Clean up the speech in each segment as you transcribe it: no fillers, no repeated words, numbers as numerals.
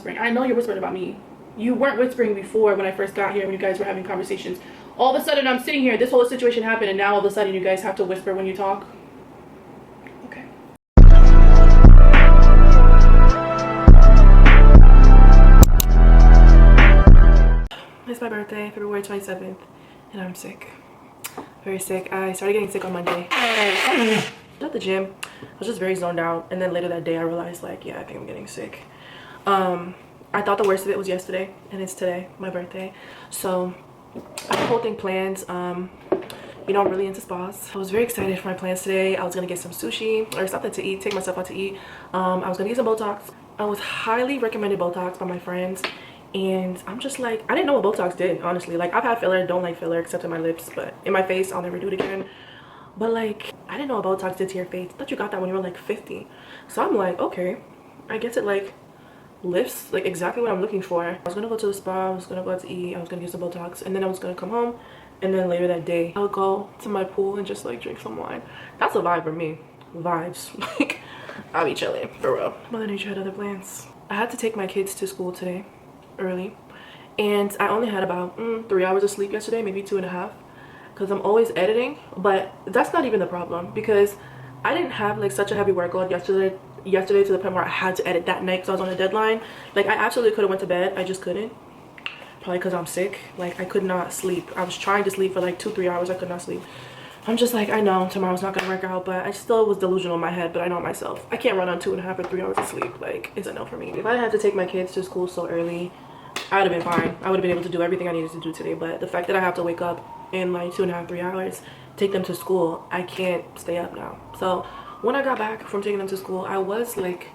whispering. I know you're whispering about me. You weren't whispering before when I first got here, when you guys were having conversations. All of a sudden, I'm sitting here, this whole situation happened, and now all of a sudden you guys have to whisper when you talk. Okay. It's my birthday, February 27th, and I'm sick. Very sick. I started getting sick on Monday. At the gym, I was just very zoned out, and then later that day I realized, like, yeah, I think I'm getting sick. I thought the worst of it was yesterday, and it's today, my birthday. So I have a whole thing planned. You know, I'm really into spas. I was very excited for my plans today. I was gonna get some sushi or something to eat, take myself out to eat. I was gonna get some Botox. I was highly recommended Botox by my friends, and I'm just like, I didn't know what Botox did, honestly. Like, I've had filler, don't like filler except in my lips, but in my face I'll never do it again. But like, I didn't know what Botox did to your face. I thought you got that when you were like 50. So I'm like, okay, I guess it like lifts like exactly what I'm looking for. I was gonna go to the spa, I was gonna go out to eat, I was gonna get some Botox, and then I was gonna come home, and then later that day I would go to my pool and just like drink some wine. That's a vibe for me. Vibes. Like, I'll be chilling for real. Mother Nature had other plans. I had to take my kids to school today early, and I only had about 3 hours of sleep yesterday, maybe 2.5, because I'm always editing. But that's not even the problem, because I didn't have like such a heavy workload yesterday to the point where I had to edit that night because I was on a deadline. Like, I absolutely could have went to bed, I just couldn't, probably because I'm sick. Like, I could not sleep. I was trying to sleep for like 2-3 hours. I could not sleep. I'm just like, I know tomorrow's not gonna work out, but I still was delusional in my head. But I know myself, I can't run on 2.5 or 3 hours of sleep. Like, it's a no for me. If I didn't have to take my kids to school so early, I would have been fine. I would have been able to do everything I needed to do today. But the fact that I have to wake up in like 2.5-3 hours, take them to school, I can't stay up now. So when I got back from taking them to school, I was like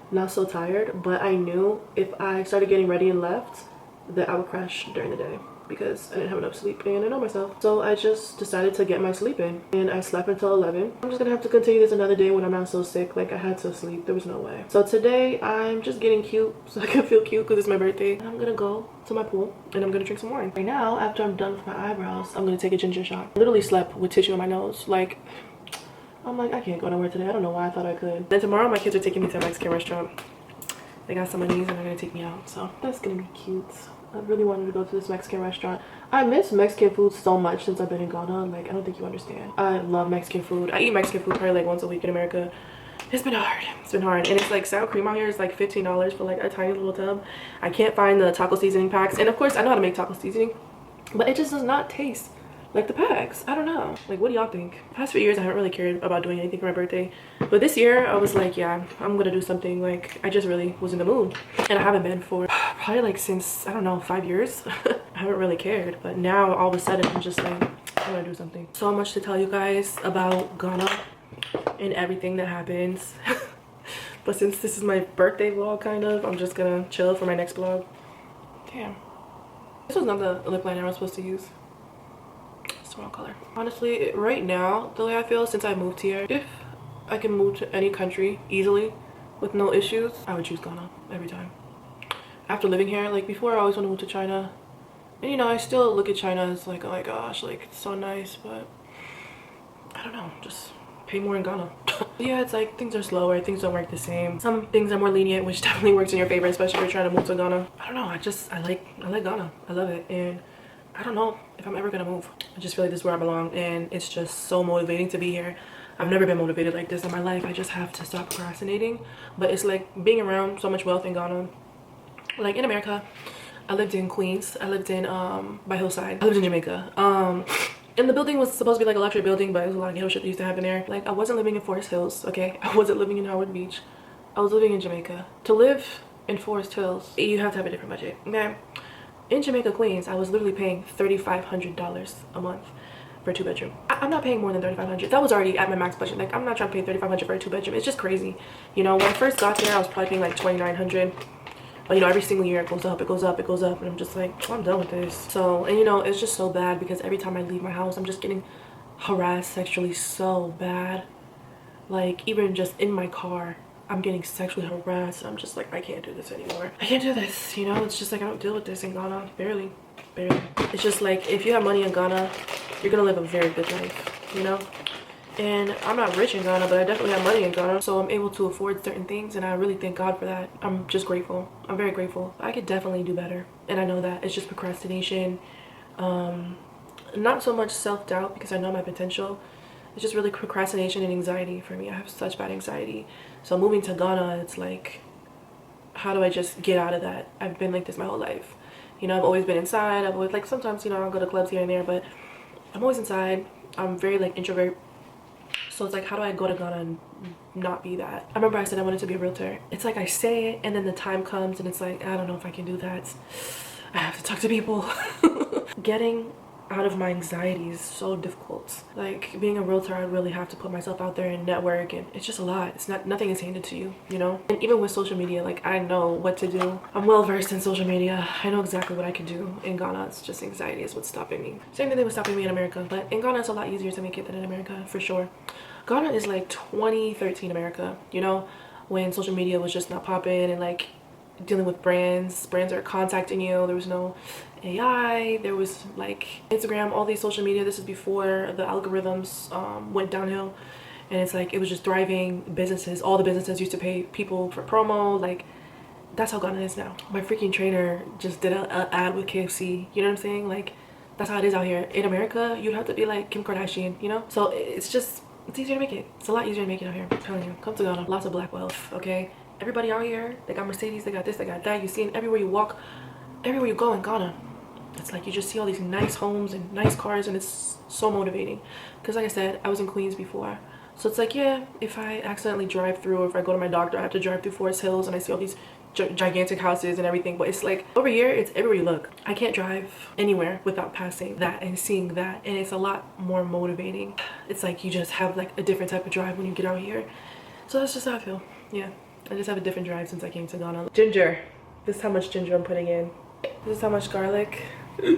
not so tired, but I knew if I started getting ready and left that I would crash during the day because I didn't have enough sleep, and I know myself. So I just decided to get my sleep in, and I slept until 11. I'm just gonna have to continue this another day when I'm not so sick. Like, I had to sleep, there was no way. So today I'm just getting cute so I can feel cute because it's my birthday. I'm gonna go to my pool and I'm gonna drink some wine. Right now, after I'm done with my eyebrows, I'm gonna take a ginger shot. I literally slept with tissue in my nose. Like, I'm like, I can't go nowhere today. I don't know why I thought I could. Then tomorrow my kids are taking me to a Mexican restaurant. They got some monies and they're gonna take me out, so that's gonna be cute. I really wanted to go to this Mexican restaurant. I miss Mexican food so much since I've been in Ghana. Like, I don't think you understand. I love Mexican food. I eat Mexican food probably like once a week in America. It's been hard. It's been hard. And it's like sour cream out here is like $15 for like a tiny little tub. I can't find the taco seasoning packs. And of course, I know how to make taco seasoning, but it just does not taste like the packs. I don't know. Like, what do y'all think? The past few years I haven't really cared about doing anything for my birthday, but this year I was like, yeah, I'm gonna do something. Like, I just really was in the mood, and I haven't been for probably like since, I don't know, 5 years. I haven't really cared, but now all of a sudden I'm just like, I'm gonna do something. So much to tell you guys about Ghana and everything that happens. But since this is my birthday vlog, kind of, I'm just gonna chill for my next vlog. Damn, this was not the lip liner I was supposed to use. Wrong color. Honestly, right now, the way I feel since I moved here, if I can move to any country easily with no issues, I would choose Ghana every time. After living here, like before, I always want to move to China, and you know, I still look at China as like, oh my gosh, like it's so nice, but I don't know, just pay more in Ghana. Yeah, it's like things are slower, things don't work the same. Some things are more lenient, which definitely works in your favor, especially if you're trying to move to Ghana. I don't know, I like Ghana. I love it, and I don't know if I'm ever gonna move. I just feel like this is where I belong, and it's just so motivating to be here. I've never been motivated like this in my life. I just have to stop procrastinating. But it's like being around so much wealth in Ghana. Like in America, I lived in Queens. I lived in by Hillside. I lived in Jamaica. And the building was supposed to be like a luxury building, but it was a lot of ghetto shit that used to happen there. Like, I wasn't living in Forest Hills, okay? I wasn't living in Howard Beach. I was living in Jamaica. To live in Forest Hills, you have to have a different budget, okay? In Jamaica, Queens, I was literally paying $3,500 a month for a 2-bedroom. I'm not paying more than $3,500. That was already at my max budget. Like, I'm not trying to pay $3,500 for a 2-bedroom. It's just crazy. You know, when I first got there, I was probably paying like $2,900. But you know, every single year it goes up, it goes up, it goes up, and I'm just like, oh, I'm done with this. So, and you know, it's just so bad because every time I leave my house, I'm just getting harassed sexually so bad. Like, even just in my car, I'm getting sexually harassed. I'm just like, I can't do this anymore. I can't do this, you know? It's just like, I don't deal with this in Ghana. Barely. It's just like, if you have money in Ghana, you're gonna live a very good life, you know? And I'm not rich in Ghana, but I definitely have money in Ghana, so I'm able to afford certain things, and I really thank God for that. I'm just grateful. I'm very grateful. I could definitely do better, and I know that. It's just procrastination, not so much self-doubt because I know my potential. It's just really procrastination and anxiety for me. I have such bad anxiety. So moving to Ghana, it's like, how do I just get out of that? I've been like this my whole life. You know, I've always been inside. I've always, like, sometimes, you know, I'll go to clubs here and there, but I'm always inside. I'm very like introvert. So it's like, how do I go to Ghana and not be that? I remember I said I wanted to be a realtor. It's like I say it and then the time comes and it's like, I don't know if I can do that. I have to talk to people. Getting out of my anxiety is so difficult. Like, being a realtor, I really have to put myself out there and network, and it's just a lot. It's not, nothing is handed to you, you know? And even with social media, like, I know what to do. I'm well versed in social media. I know exactly what I can do. In Ghana, it's just anxiety is what's stopping me. Same thing that was stopping me in America, but in Ghana, it's a lot easier to make it than in America, for sure. Ghana is like 2013 America, you know, when social media was just not popping, and like dealing with brands are contacting you. There was no AI, there was like Instagram, all these social media. This is before the algorithms went downhill, and it's like it was just thriving businesses. All the businesses used to pay people for promo. Like, that's how Ghana is now. My freaking trainer just did an ad with KFC, you know what I'm saying? Like, that's how it is out here. In America, you'd have to be like Kim Kardashian, you know? So it's just, it's easier to make it. It's a lot easier to make it out here. I'm telling you, come to Ghana. Lots of black wealth, okay? Everybody out here, they got Mercedes, they got this, they got that. You see it everywhere you walk, everywhere you go in Ghana. It's like you just see all these nice homes and nice cars, and it's so motivating. Because like I said, I was in Queens before. So it's like, yeah, if I accidentally drive through, or if I go to my doctor, I have to drive through Forest Hills and I see all these gigantic houses and everything. But it's like, over here, it's everywhere you look. I can't drive anywhere without passing that and seeing that. And it's a lot more motivating. It's like you just have like a different type of drive when you get out here. So that's just how I feel. Yeah, I just have a different drive since I came to Ghana. Ginger. This is how much ginger I'm putting in. This is how much garlic. I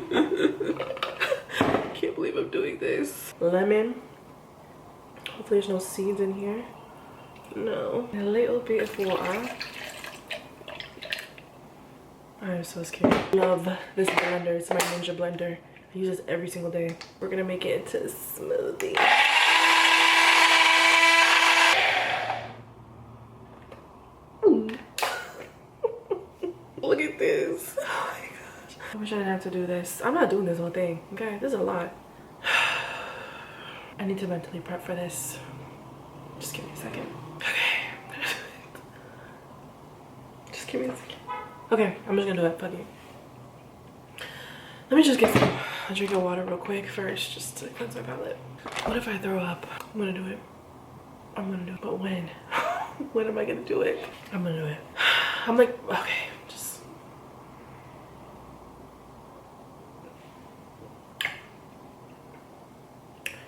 can't believe I'm doing this. Lemon. Hopefully there's no seeds in here. No. A little bit of water. I'm so scared. Love this blender. It's my Ninja blender. I use this every single day. We're gonna make it into a smoothie. Look at this. Oh my gosh. I wish I didn't have to do this. I'm not doing this whole thing, okay? This is a lot. I need to mentally prep for this. Just give me a second. Okay. Just give me a second. Okay, I'm just gonna do it. Fuck it. Let me just get a drink of water real quick first, just to cleanse my palate. What if I throw up? I'm gonna do it. I'm gonna do it. But when? When am I gonna do it? I'm gonna do it. I'm like, okay, just.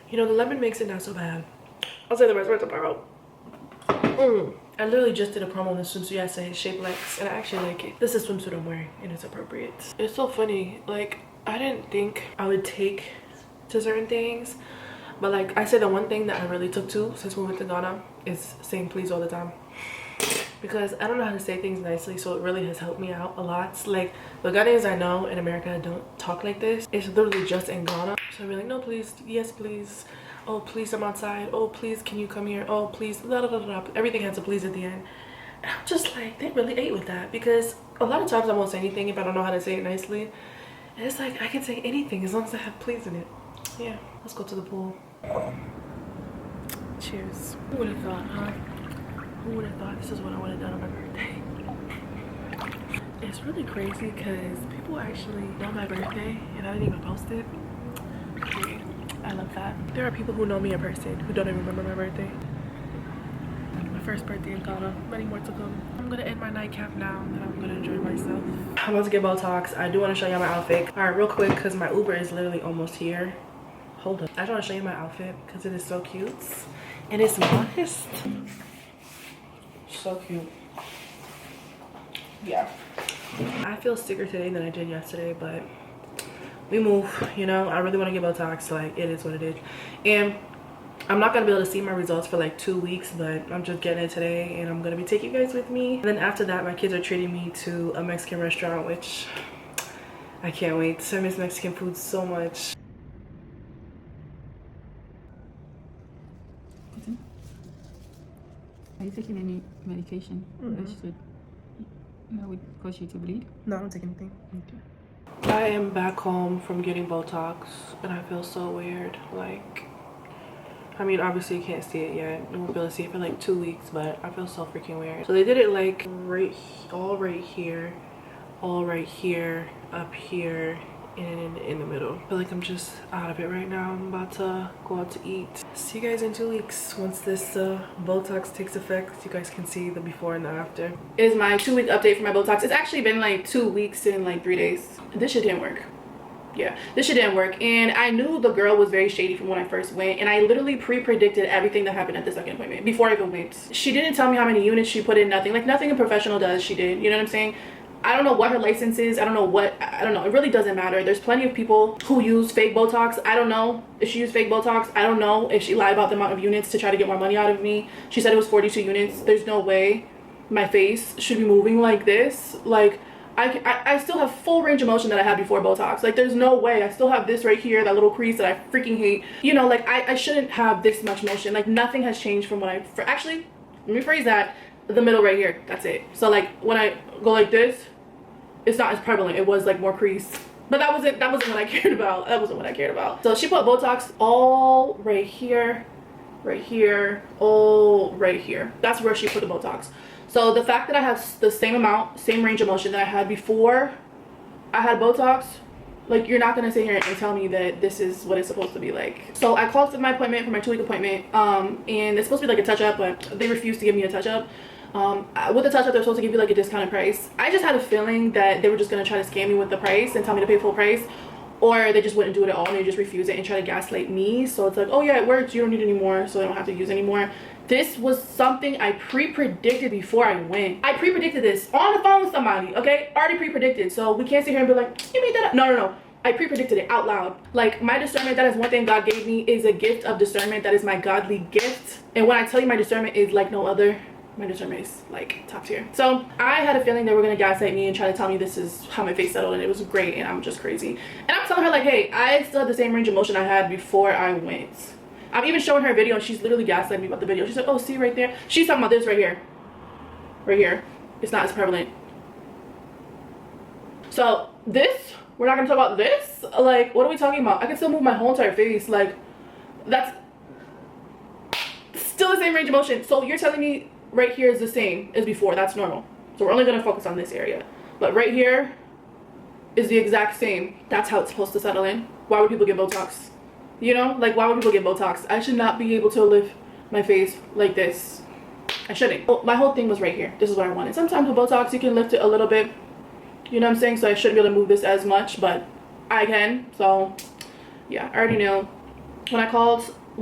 You know, the lemon makes it not so bad. I'll say the rest tomorrow. I literally just did a promo on this swimsuit yesterday, Shapelex, and I actually like it. This is the swimsuit I'm wearing, and it's appropriate. It's so funny, like, I didn't think I would take to certain things, but like, I said the one thing that I really took to since we went to Ghana is saying please all the time. Because I don't know how to say things nicely, so it really has helped me out a lot. Like, the Ghanaians I know in America don't talk like this. It's literally just in Ghana. So I'm like, no, please, yes, please. Oh, please, I'm outside. Oh, please, can you come here? Oh, please, blah, blah, blah, blah. Everything has a please at the end. And I'm just like, they really ate with that. Because a lot of times I won't say anything if I don't know how to say it nicely. And it's like, I can say anything as long as I have please in it. Yeah, let's go to the pool. Cheers. Who would have thought, huh? Who would have thought this is what I would have done on my birthday? It's really crazy because people actually know my birthday and I didn't even post it. Okay, I love that. There are people who know me in person who don't even remember my birthday. My first birthday in Ghana, many more to come. I'm gonna end my nightcap now and I'm gonna enjoy myself. I'm about to get Botox. I do want to show you my outfit. All right, real quick, because my Uber is literally almost here. Hold up. I just want to show you my outfit because it is so cute and it's modest. So cute. Yeah, I feel sicker today than I did yesterday, but we move, you know. I really want to get Botox, so like, it is what it is. And I'm not gonna be able to see my results for like 2 weeks, but I'm just getting it today and I'm gonna be taking you guys with me. And then after that, my kids are treating me to a Mexican restaurant, which I can't wait. I miss Mexican food so much. Are you taking any medication that should, would cause you to bleed? No, I don't take anything. Okay. I am back home from getting Botox and I feel so weird. Like, I mean, obviously you can't see it yet. You won't be able to see it for like 2 weeks, but I feel so freaking weird. So they did it like all right here, up here, and in the middle. I feel like I'm just out of it right now. I'm about to go out to eat. See you guys in 2 weeks. Once this Botox takes effect, you guys can see the before and the after. It is my 2-week update for my Botox. It's actually been like 2 weeks and like 3 days. This shit didn't work. Yeah, this shit didn't work, and I knew the girl was very shady from when I first went, and I literally pre-predicted everything that happened at the second appointment before I even went. She didn't tell me how many units she put in, nothing. Like, nothing a professional does, she did. You know what I'm saying? I don't know what her license is. I don't know. It really doesn't matter. There's plenty of people who use fake Botox. I don't know if she used fake Botox. I don't know if she lied about the amount of units to try to get more money out of me. She said it was 42 units. There's no way my face should be moving like this. Like, I still have full range of motion that I had before Botox. Like, there's no way. I still have this right here, that little crease that I freaking hate. You know, like, I shouldn't have this much motion. Like, nothing has changed from when I actually, let me phrase that, the middle right here, that's it. So like when I go like this, it's not as prevalent. It was like more crease, but that wasn't what I cared about. That wasn't what I cared about. So she put Botox all right here, all right here. That's where she put the Botox. So the fact that I have the same amount, same range of motion that I had before I had Botox, like, you're not gonna sit here and tell me that this is what it's supposed to be like. So I called for my appointment, for my 2-week appointment, and it's supposed to be like a touch-up, but they refused to give me a touch-up. With the touch-up, they're supposed to give you like a discounted price. I just had a feeling that they were just gonna try to scam me with the price and tell me to pay full price, or they just wouldn't do it at all and they just refuse it and try to gaslight me. So it's like, oh yeah, it works, you don't need it anymore, so I don't have to use it anymore. This was something I pre-predicted before I went. I pre-predicted this on the phone with somebody, okay? Already pre-predicted. So we can't sit here and be like, you made that up. No. I pre-predicted it out loud. Like, my discernment, that is one thing God gave me, is a gift of discernment. That is my godly gift. And when I tell you my discernment is like no other, my discernment is like top tier. So I had a feeling they were gonna gaslight me and try to tell me this is how my face settled, and it was great, and I'm just crazy. And I'm telling her like, hey, I still have the same range of motion I had before I went. I'm even showing her a video and she's literally gaslighting me about the video. She's like, oh, see right there? She's talking about this right here. Right here. It's not as prevalent. So this, we're not gonna talk about this? Like, what are we talking about? I can still move my whole entire face. Like, that's still the same range of motion. So you're telling me right here is the same as before. That's normal. So we're only gonna focus on this area. But right here is the exact same. That's how it's supposed to settle in. Why would people get Botox? You know, like, why would people get Botox? I should not be able to lift my face like this. I shouldn't. Well, my whole thing was right here. This is what I wanted. Sometimes with Botox, you can lift it a little bit. You know what I'm saying? So I shouldn't be able to move this as much, but I can. So, yeah, I already knew. When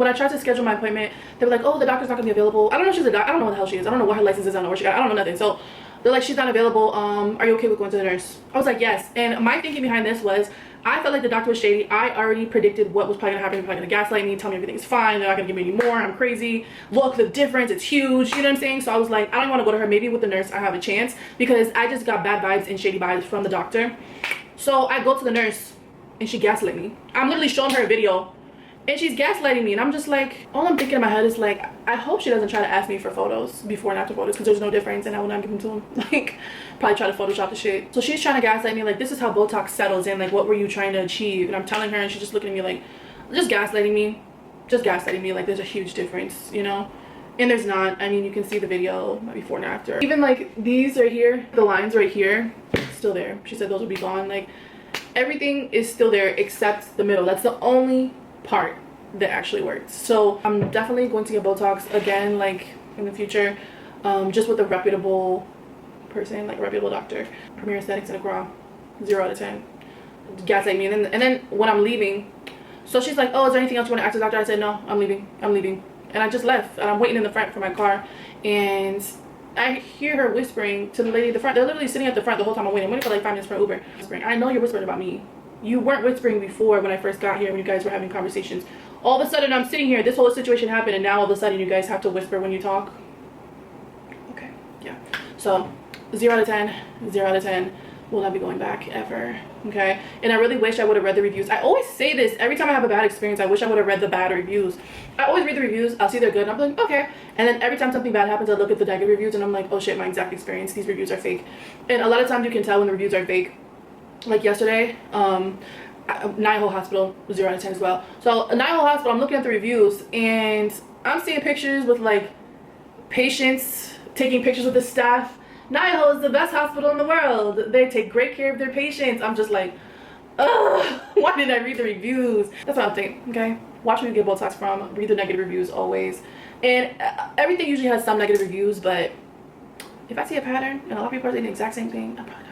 I tried to schedule my appointment, they were like, oh, the doctor's not going to be available. I don't know if she's a doctor. I don't know what the hell she is. I don't know what her license is. I don't know where she got. I don't know nothing. So they're like, she's not available. Are you okay with going to the nurse? I was like, yes. And my thinking behind this was, I felt like the doctor was shady. I already predicted what was probably gonna happen. They're probably gonna gaslight me, tell me everything's fine, they're not gonna give me any more, I'm crazy. Look, the difference, it's huge, you know what I'm saying? So I was like, I don't wanna go to her. Maybe with the nurse I have a chance, because I just got bad vibes and shady vibes from the doctor. So I go to the nurse and she gaslit me. I'm literally showing her a video and she's gaslighting me, and I'm just like, all I'm thinking in my head is like, I hope she doesn't try to ask me for photos, before and after photos, because there's no difference and I will not give them to him. Like, probably try to Photoshop the shit. So she's trying to gaslight me, like, this is how Botox settles in, like, what were you trying to achieve? And I'm telling her, and she's just looking at me like, just gaslighting me like there's a huge difference, you know? And there's not. I mean, you can see the video before and after. Even like these right here, the lines right here, still there. She said those would be gone. Like, everything is still there except the middle. That's the only part that actually works. So I'm definitely going to get Botox again, like, in the future, just with a reputable person, like a reputable doctor. Premier Aesthetics in Accra, 0 out of 10. Gaslight me, and then when I'm leaving, so she's like, oh, is there anything else you want to ask the doctor? I said, no, I'm leaving, and I just left, and I'm waiting in the front for my car, and I hear her whispering to the lady at the front. They're literally sitting at the front the whole time I'm waiting. I'm waiting for like 5 minutes for Uber. Whispering. I know you're whispering about me. You weren't whispering before when I first got here, when you guys were having conversations. All of a sudden I'm sitting here, this whole situation happened, and now all of a sudden you guys have to whisper when you talk. Okay, yeah. So 0 out of 10, 0 out of 10. will not be going back ever. Okay, and I really wish I would have read the reviews. I always say this every time I have a bad experience. I wish I would have read the bad reviews. I always read the reviews, I'll see they're good, and I'm like, okay. And then every time something bad happens, I look at the negative reviews and I'm like, oh shit, my exact experience, these reviews are fake. And a lot of times you can tell when the reviews are fake. Like yesterday, Nine Hole Hospital, 0 out of 10 as well. So Nine Hole Hospital, I'm looking at the reviews and I'm seeing pictures with like patients taking pictures with the staff. Nine Hole is the best hospital in the world. They take great care of their patients. I'm just like, ugh, why didn't I read the reviews? That's what I'm thinking, okay? Watch where you get Botox from. Read the negative reviews always. And everything usually has some negative reviews, but if I see a pattern and a lot of people are saying the exact same thing, I'm probably